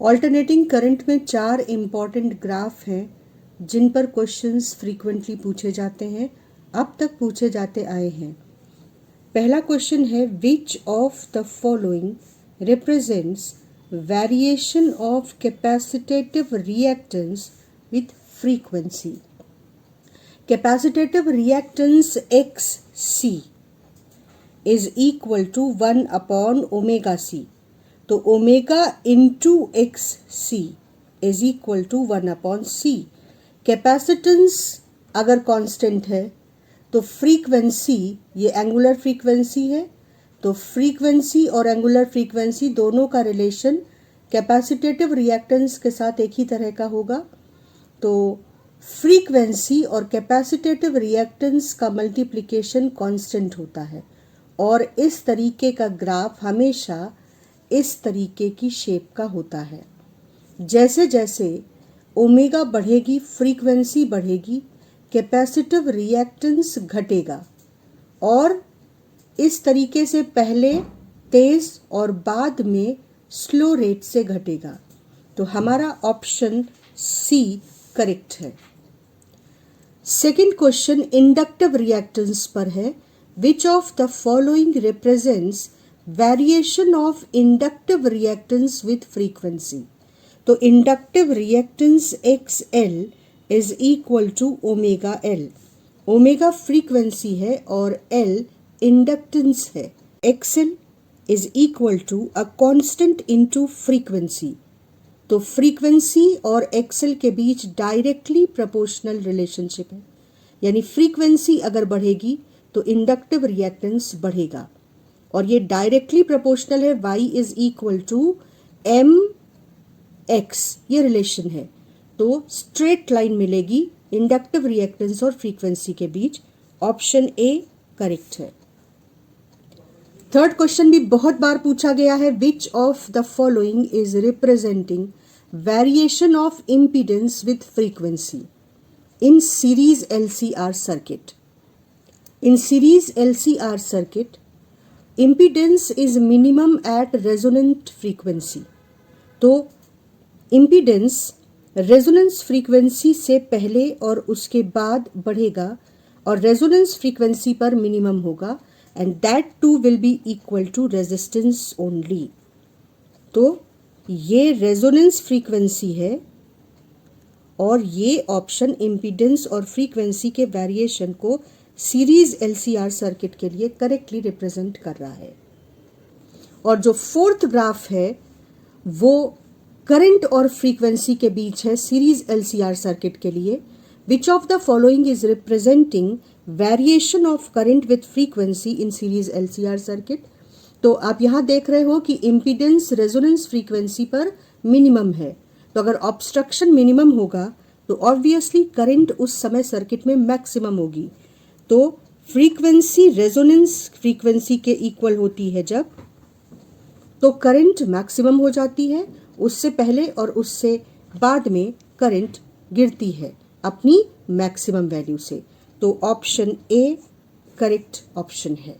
Alternating current में 4 important graph हैं जिन पर क्वेश्चंस फ्रीक्वेंटली पूछे जाते हैं, अब तक पूछे जाते आए हैं। पहला क्वेश्चन है, which of the following represents variation of capacitive reactance with frequency. Capacitive reactance XC is equal to 1 upon omega C। तो omega into XC is equal to 1 upon C। Capacitance अगर कांस्टेंट है तो frequency, ये angular frequency है, तो frequency और angular frequency दोनों का रिलेशन कैपेसिटेटिव रिएक्टेंस के साथ एक ही तरह का होगा। तो फ्रीक्वेंसी और कैपेसिटेटिव रिएक्टेंस का मल्टीप्लिकेशन कांस्टेंट होता है और इस तरीके का ग्राफ हमेशा इस तरीके की शेप का होता है। जैसे जैसे ओमेगा बढ़ेगी, फ्रीक्वेंसी बढ़ेगी, कैपेसिटिव रिएक्टेंस घटेगा और इस तरीके से पहले तेज और बाद में स्लो रेट से घटेगा। तो हमारा ऑप्शन C करेक्ट है। सेकंड क्वेश्चन इंडक्टिव रिएक्टेंस पर है, which of the following represents variation of inductive reactance with frequency. तो inductive reactance XL is equal to omega L। Omega frequency है और L इंडक्टेंस है। XL is equal to a constant into frequency. तो frequency और XL के बीच directly proportional relationship है, यानी frequency अगर बढ़ेगी तो इंडक्टिव रिएक्टेंस बढ़ेगा और ये डायरेक्टली प्रोपोर्शनल है। Y is equal to MX, ये रिलेशन है। तो स्ट्रेट लाइन मिलेगी इंडक्टिव रिएक्टेंस और फ्रीक्वेंसी के बीच। ऑप्शन A करेक्ट है। थर्ड क्वेश्चन भी बहुत बार पूछा गया है, which of the following is representing variation of impedance with frequency in series LCR circuit. In series LCR circuit impedance is minimum at resonant frequency। तो impedance resonance frequency से पहले और उसके बाद बढ़ेगा और resonance frequency पर minimum होगा and that too will be equal to resistance only। तो ये resonance frequency है और ये ऑप्शन impedance और frequency के वेरिएशन को सीरीज LCR सर्किट के लिए करेक्टली रिप्रेजेंट कर रहा है। और जो फोर्थ ग्राफ है वो करंट और फ्रीक्वेंसी के बीच है सीरीज LCR सर्किट के लिए। विच of the following is representing variation of current with frequency in series LCR circuit. तो आप यहां देख रहे हो कि इम्पीडेंस रेजोनेंस फ्रीक्वेंसी पर मिनिमम है, तो अगर ऑब्स्ट्रक्शन मिनिमम होगा तो ऑब्वियसली करंट उस समय सर्किट में मैक्सिमम होगी। तो फ्रीक्वेंसी रेजोनेंस फ्रीक्वेंसी के इक्वल होती है जब, तो करंट मैक्सिमम हो जाती है, उससे पहले और उससे बाद में करंट गिरती है अपनी मैक्सिमम वैल्यू से। तो ऑप्शन A करेक्ट ऑप्शन है।